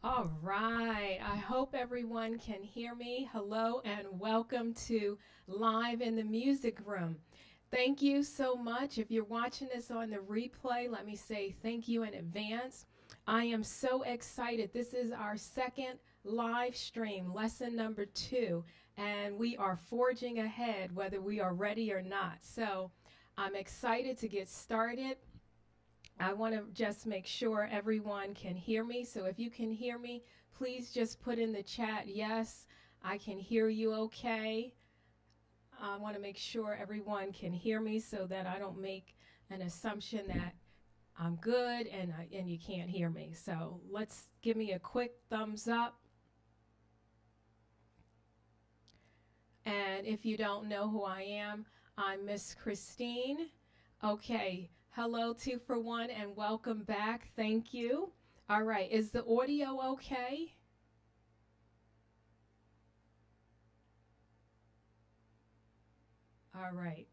All right. I hope everyone can hear me. Hello and welcome to Live in the Music Room. Thank you so much. If you're watching this on the replay, let me say thank you in advance. I am so excited. This is our second live stream, lesson number 2, and we are forging ahead whether we are ready or not. So I'm excited to get started. I want to just make sure everyone can hear me. So if you can hear me, please just put in the chat, yes, I can hear you okay. I want to make sure everyone can hear me so that I don't make an assumption that I'm good and you can't hear me. So let's give me a quick thumbs up. And if you don't know who I am, I'm Miss Christine. Okay. Hello, 2 for 1, and welcome back. Thank you. All right. Is the audio okay? All right.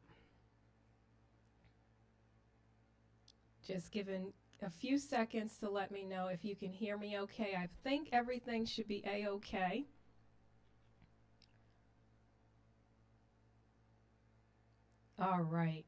Just giving a few seconds to let me know if you can hear me okay. I think everything should be A-okay. All right.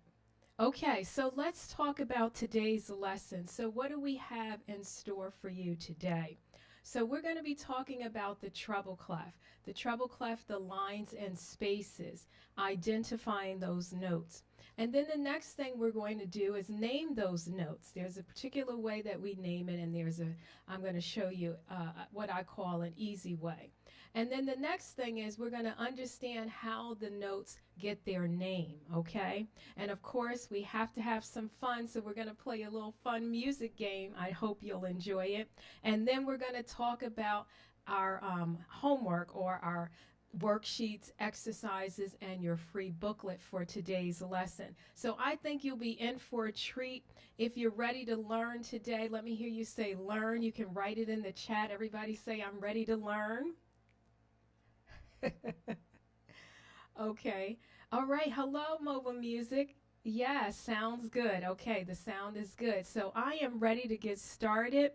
Okay, so let's talk about today's lesson. So what do we have in store for you today? So we're going to be talking about the treble clef. The treble clef, the lines and spaces, identifying those notes. And then the next thing we're going to do is name those notes. There's a particular way that we name it, and I'm going to show you what I call an easy way. And then the next thing is we're going to understand how the notes get their name, okay? And of course, we have to have some fun, so we're going to play a little fun music game. I hope you'll enjoy it. And then we're going to talk about our homework or our worksheets, exercises, and your free booklet for today's lesson. So I think you'll be in for a treat. If you're ready to learn today, let me hear you say learn. You can write it in the chat. Everybody say, I'm ready to learn. Okay. All right. Hello, mobile music. Yeah, sounds good. Okay, the sound is good. So I am ready to get started.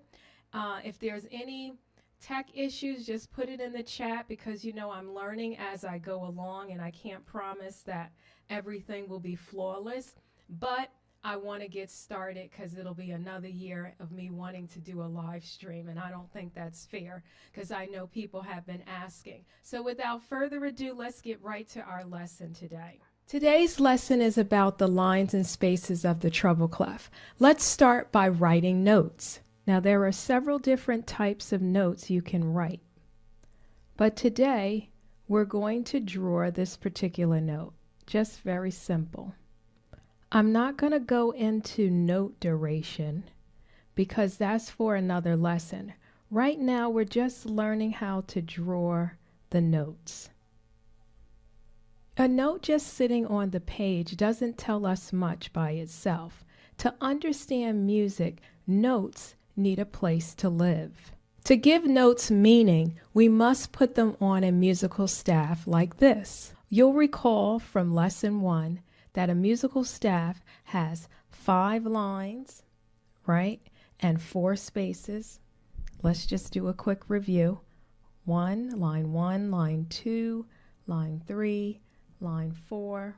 If there's any tech issues, just put it in the chat because you know I'm learning as I go along and I can't promise that everything will be flawless. But I want to get started because it'll be another year of me wanting to do a live stream, and I don't think that's fair because I know people have been asking. So without further ado, let's get right to our lesson today. Today's lesson is about the lines and spaces of the treble clef. Let's start by writing notes. Now there are several different types of notes you can write, but today we're going to draw this particular note, just very simple. I'm not going to go into note duration because that's for another lesson. Right now we're just learning how to draw the notes. A note just sitting on the page doesn't tell us much by itself. To understand music, notes need a place to live. To give notes meaning, we must put them on a musical staff like this. You'll recall from lesson 1 that a musical staff has 5 lines, right, and 4 spaces. Let's just do a quick review. Line 1, line 2, line 3, line 4,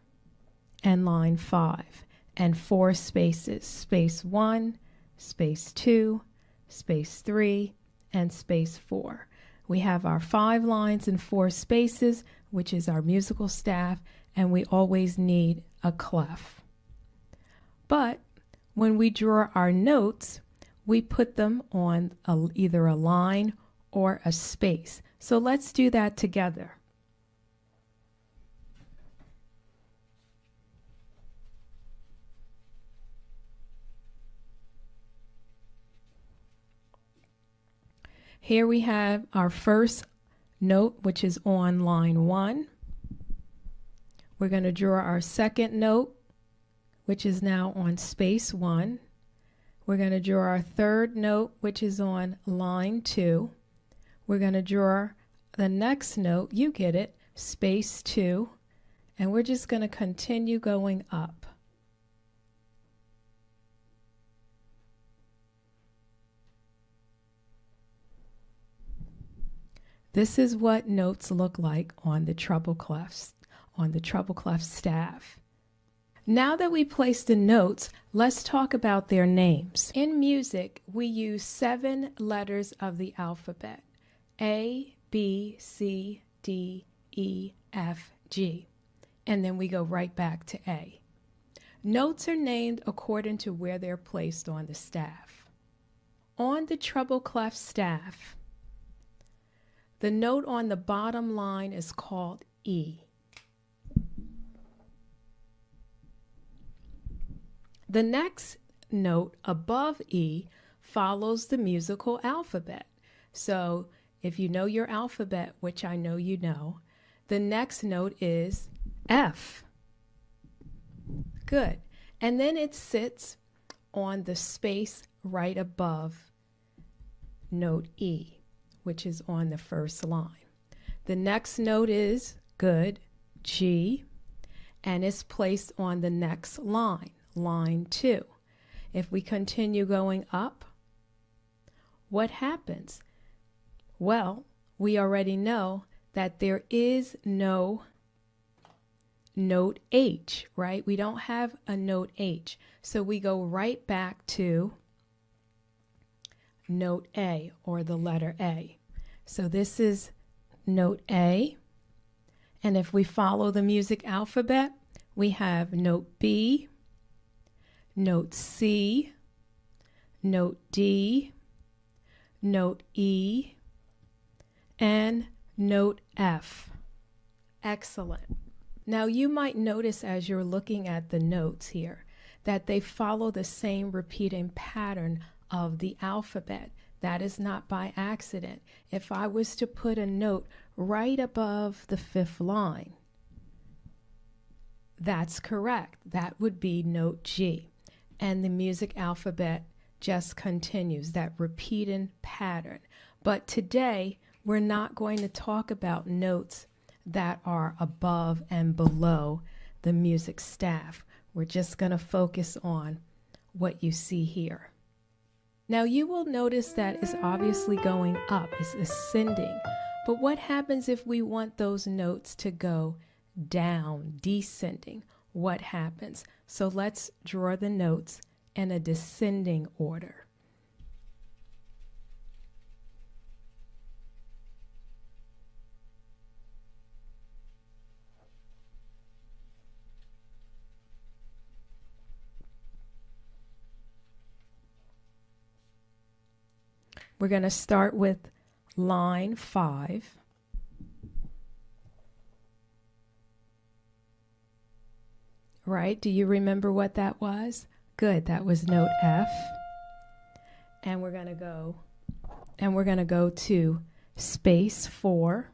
and line 5. And 4 spaces, space 1, space 2, space 3, and space 4. We have our 5 lines and 4 spaces, which is our musical staff, and we always need a clef. But when we draw our notes, we put them on either a line or a space. So let's do that together. Here we have our first note, which is on line 1. We're going to draw our second note, which is now on space 1. We're going to draw our third note, which is on line 2. We're going to draw the next note, you get it, space 2, and we're just going to continue going up. This is what notes look like on the treble clefs, on the treble clef staff. Now that we placed the notes, let's talk about their names. In music, we use 7 letters of the alphabet: A, B, C, D, E, F, G. And then we go right back to A. Notes are named according to where they're placed on the staff. On the treble clef staff, the note on the bottom line is called E. The next note above E follows the musical alphabet. So if you know your alphabet, which I know you know, the next note is F. Good. And then it sits on the space right above note E, which is on the first line. The next note is good, G, and it's placed on the next line, line 2. If we continue going up, what happens? Well, we already know that there is no note H, right? We don't have a note H. So we go right back to note A, or the letter A. So this is note A. And if we follow the music alphabet, we have note B, note C, note D, note E, and note F. Excellent. Now you might notice as you're looking at the notes here that they follow the same repeating pattern of the alphabet. That is not by accident. If I was to put a note right above the 5th line, that's correct. That would be note G. And the music alphabet just continues that repeating pattern. But today, we're not going to talk about notes that are above and below the music staff. We're just going to focus on what you see here. Now you will notice that it's obviously going up, it's ascending. But what happens if we want those notes to go down, descending? What happens? So let's draw the notes in a descending order. We're going to start with line 5. Right? Do you remember what that was? Good. That was note F. And we're going to go to space 4.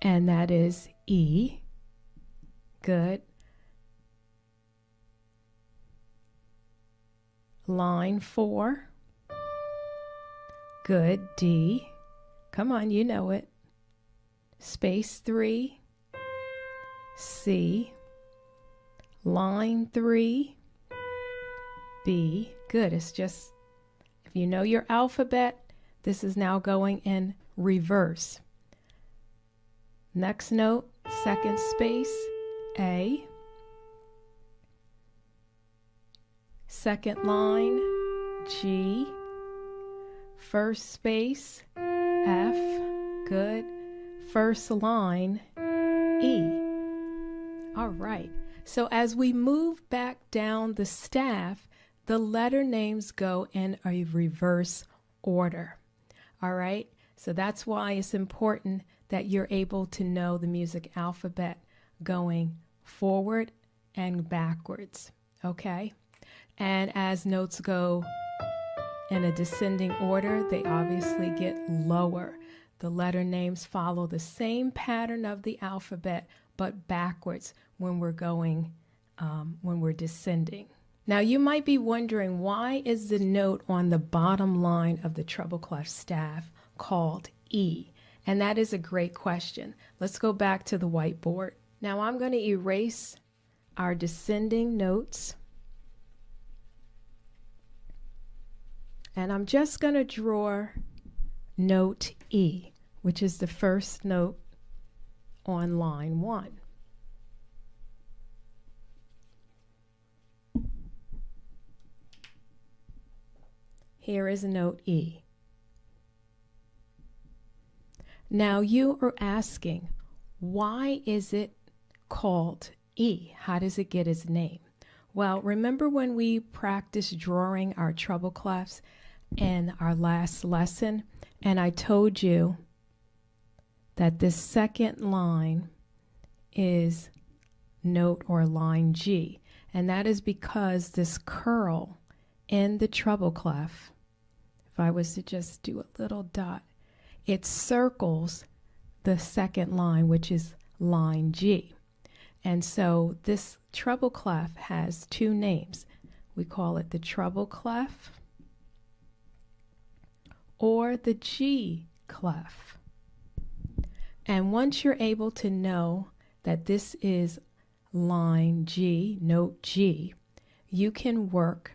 And that is E. Good. Line 4. Good, D. Come on, you know it. Space 3, C. Line 3, B. Good, it's just, if you know your alphabet, this is now going in reverse. Next note, second space, A. Second line, G. First space, F. Good. First line, E. All right. So as we move back down the staff, the letter names go in a reverse order. All right. So that's why it's important that you're able to know the music alphabet going forward and backwards. Okay. And as notes go in a descending order, they obviously get lower. The letter names follow the same pattern of the alphabet, but backwards when we're descending. Now you might be wondering, why is the note on the bottom line of the treble clef staff called E? And that is a great question. Let's go back to the whiteboard. Now I'm going to erase our descending notes. And I'm just going to draw note E, which is the first note on line 1. Here is note E. Now you are asking, why is it called E? How does it get its name? Well, remember when we practiced drawing our treble clefs in our last lesson, and I told you that this second line is note or line G, and that is because this curl in the treble clef, if I was to just do a little dot, it circles the second line, which is line G. And so this treble clef has two names. We call it the treble clef or the G clef. And once you're able to know that this is line G, note G, you can work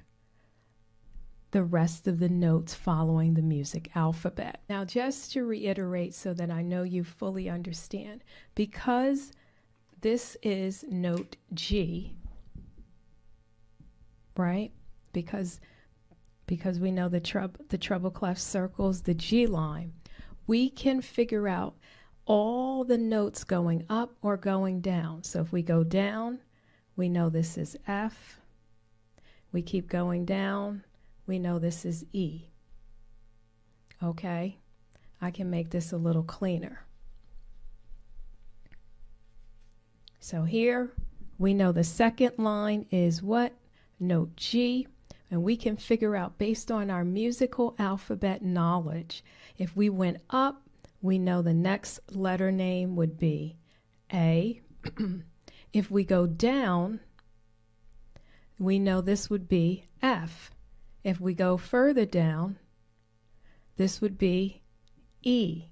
the rest of the notes following the music alphabet. Now, just to reiterate so that I know you fully understand, because this is note G, right? Because we know the treble clef circles the G line, we can figure out all the notes going up or going down. So if we go down, we know this is F. We keep going down, we know this is E. Okay? I can make this a little cleaner. So here we know the second line is what? Note G. And we can figure out based on our musical alphabet knowledge, if we went up, we know the next letter name would be A. If we go down, we know this would be F. If we go further down, this would be E,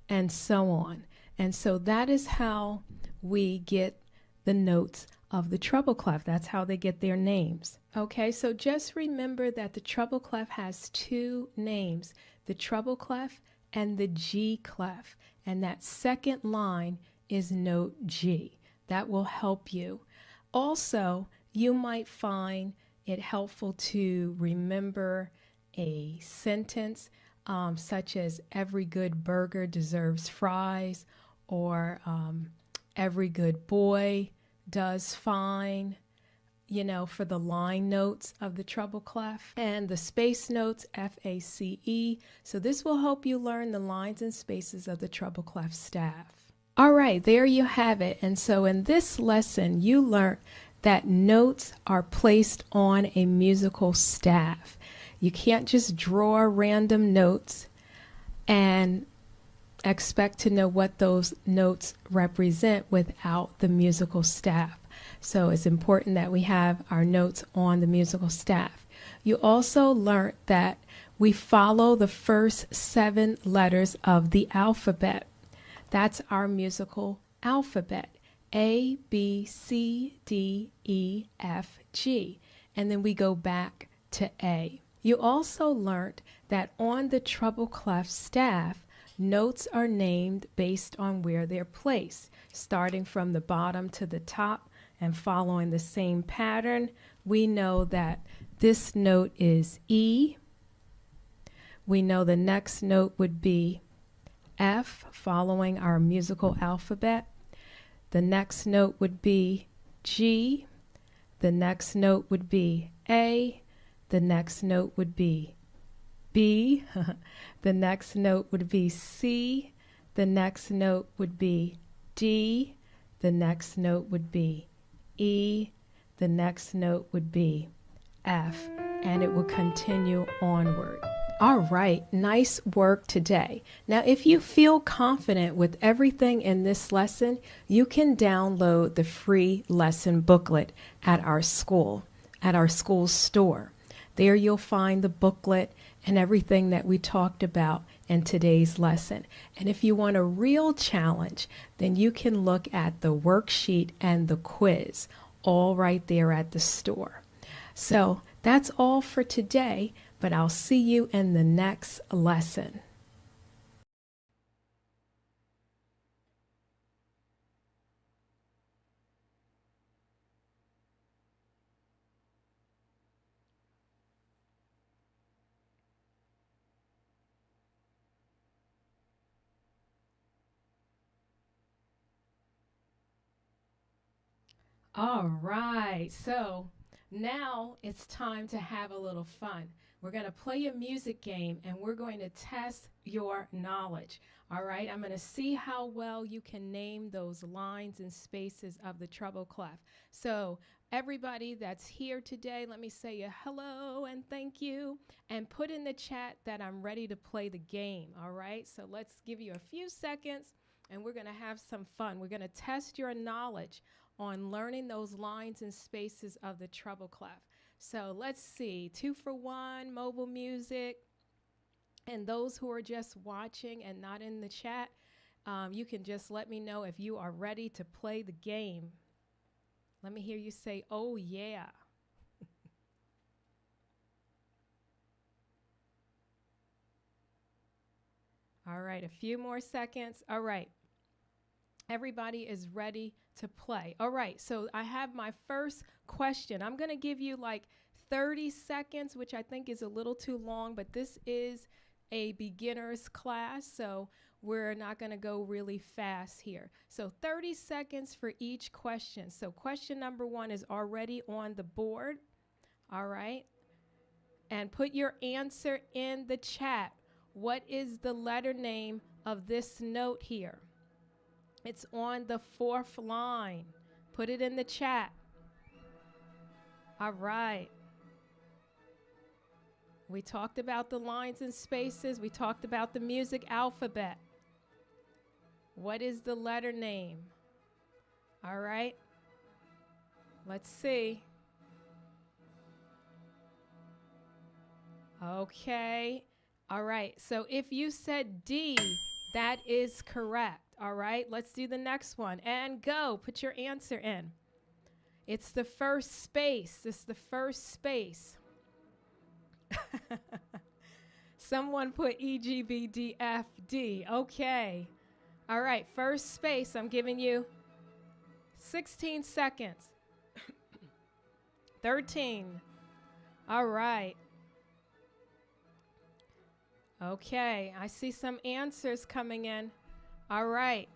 and so on. And so that is how we get the notes of the treble clef. That's how they get their names. Okay, so just remember that the treble clef has two names, the treble clef and the G clef. And that second line is note G. That will help you. Also, you might find it helpful to remember a sentence such as every good burger deserves fries, or every good boy does fine, you know, for the line notes of the treble clef, and the space notes, F-A-C-E. So this will help you learn the lines and spaces of the treble clef staff. All right, there you have it. And so in this lesson, you learned that notes are placed on a musical staff. You can't just draw random notes and expect to know what those notes represent without the musical staff. So it's important that we have our notes on the musical staff. You also learned that we follow the first 7 letters of the alphabet. That's our musical alphabet. A, B, C, D, E, F, G. And then we go back to A. You also learned that on the treble clef staff, notes are named based on where they're placed, starting from the bottom to the top and following the same pattern. We know that this note is E. We know the next note would be F, following our musical alphabet. The next note would be G. The next note would be A. The next note would be B. The next note would be C. The next note would be D. The next note would be E. The next note would be F. And it will continue onward. All right, nice work today. Now, if you feel confident with everything in this lesson, you can download the free lesson booklet at our school store. There you'll find the booklet and everything that we talked about in today's lesson. And if you want a real challenge, then you can look at the worksheet and the quiz, all right there at the store. So that's all for today, but I'll see you in the next lesson. All right. So now it's time to have a little fun. We're going to play a music game and we're going to test your knowledge. All right. I'm going to see how well you can name those lines and spaces of the treble clef. So everybody that's here today, let me say a hello and thank you, and put in the chat that I'm ready to play the game. All right. So let's give you a few seconds and we're going to have some fun. We're going to test your knowledge on learning those lines and spaces of the treble clef. So let's see, 2 for 1, mobile music, and those who are just watching and not in the chat, you can just let me know if you are ready to play the game. Let me hear you say, oh yeah. All right, a few more seconds. All right. Everybody is ready to play. All right, so I have my first question. I'm going to give you like 30 seconds, which I think is a little too long, but this is a beginner's class, so we're not going to go really fast here. So 30 seconds for each question. So question number 1 is already on the board. All right, and put your answer in the chat. What is the letter name of this note here? It's on the 4th line. Put it in the chat. All right. We talked about the lines and spaces. We talked about the music alphabet. What is the letter name? All right. Let's see. Okay. All right. So if you said D, that is correct. All right, let's do the next one. And go. Put your answer in. It's the first space. This is the first space. Someone put E, G, B, D, F, D. Okay. All right, first space. I'm giving you 16 seconds. 13. All right. Okay, I see some answers coming in. All right,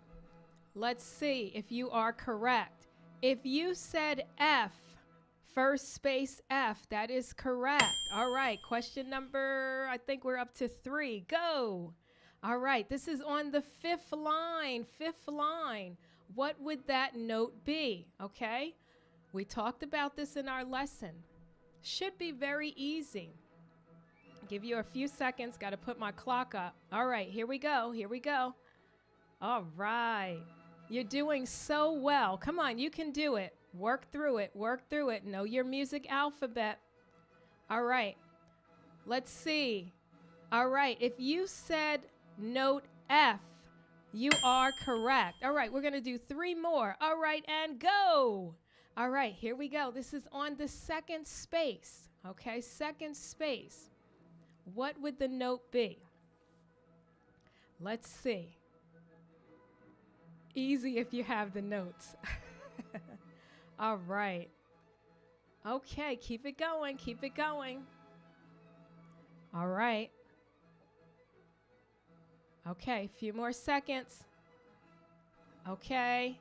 let's see if you are correct. If you said F, first space F, that is correct. All right, question number, I think we're up to 3. Go. All right, this is on the 5th line. 5th line. What would that note be? Okay, we talked about this in our lesson. Should be very easy. Give you a few seconds. Got to put my clock up. All right, here we go. Here we go. All right. You're doing so well. Come on, you can do it. Work through it. Work through it. Know your music alphabet. All right. Let's see. All right. If you said note F, you are correct. All right. We're going to do 3 more. All right. And go. All right. Here we go. This is on the 2nd space. Okay. 2nd space. What would the note be? Let's see. Easy if you have the notes. All right. Okay, keep it going, keep it going. All right. Okay, a few more seconds. Okay.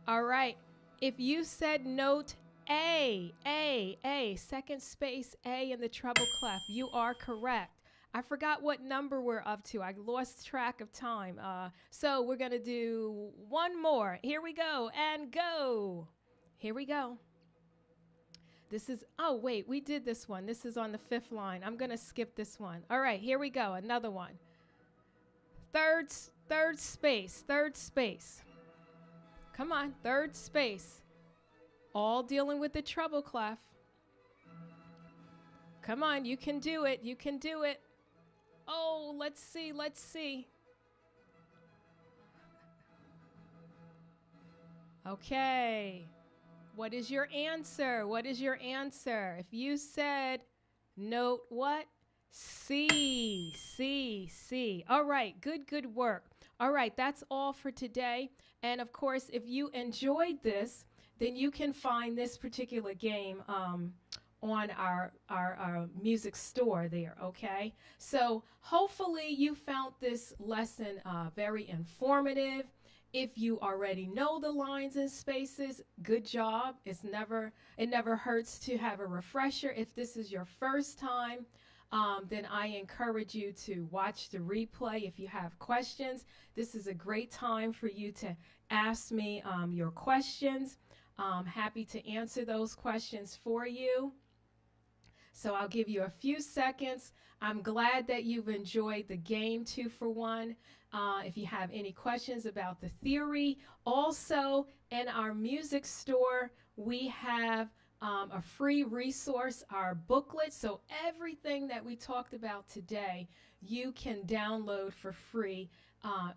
All right. If you said note A, 2nd space A in the treble clef, you are correct. I forgot what number we're up to. I lost track of time. So we're going to do 1 more. Here we go. And go. Here we go. This is, oh, wait, we did this one. This is on the 5th line. I'm going to skip this one. All right, here we go. Another one. Third space. 3rd space. Come on, 3rd space. All dealing with the treble clef. Come on, you can do it. You can do it. Oh, let's see, let's see. Okay. What is your answer? What is your answer? If you said note what? C, C, C. All right, good work. All right, that's all for today. And of course, if you enjoyed this, then you can find this particular game on our music store there, okay? So hopefully you found this lesson very informative. If you already know the lines and spaces, good job. It never hurts to have a refresher. If this is your first time, then I encourage you to watch the replay. If you have questions, this is a great time for you to ask me your questions. I'm happy to answer those questions for you. So I'll give you a few seconds. I'm glad that you've enjoyed the game 2 for 1. If you have any questions about the theory, also in our music store, we have a free resource, our booklet. So everything that we talked about today, you can download for free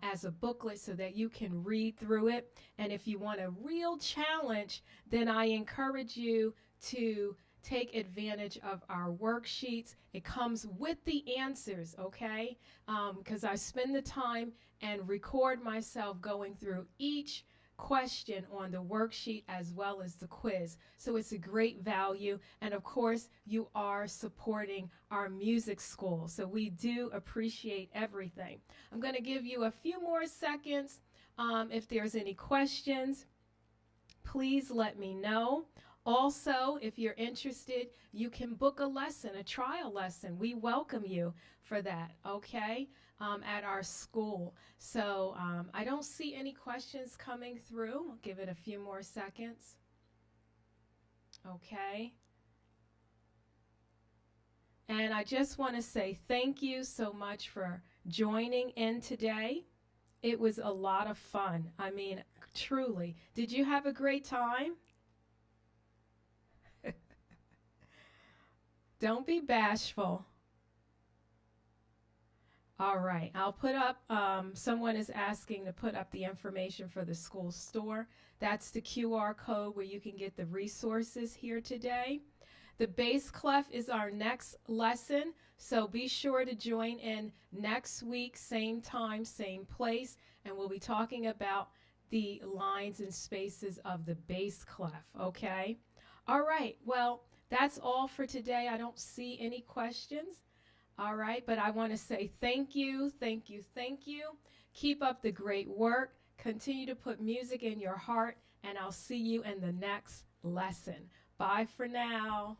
as a booklet so that you can read through it. And if you want a real challenge, then I encourage you to take advantage of our worksheets. It comes with the answers, okay? Because I spend the time and record myself going through each question on the worksheet as well as the quiz. So it's a great value. And of course, you are supporting our music school. So we do appreciate everything. I'm going to give you a few more seconds. If there's any questions, please let me know. Also, if you're interested, you can book a lesson, a trial lesson. We welcome you for that, okay, at our school. So I don't see any questions coming through. I'll give it a few more seconds. Okay. And I just want to say thank you so much for joining in today. It was a lot of fun. I mean, truly. Did you have a great time? Don't be bashful. All right, I'll put up, someone is asking to put up the information for the school store. That's the QR code where you can get the resources here today. The bass clef is our next lesson, so be sure to join in next week, same time, same place, and we'll be talking about the lines and spaces of the bass clef, okay? All right, well, that's all for today. I don't see any questions. All right, but I want to say thank you, thank you, thank you. Keep up the great work. Continue to put music in your heart, and I'll see you in the next lesson. Bye for now.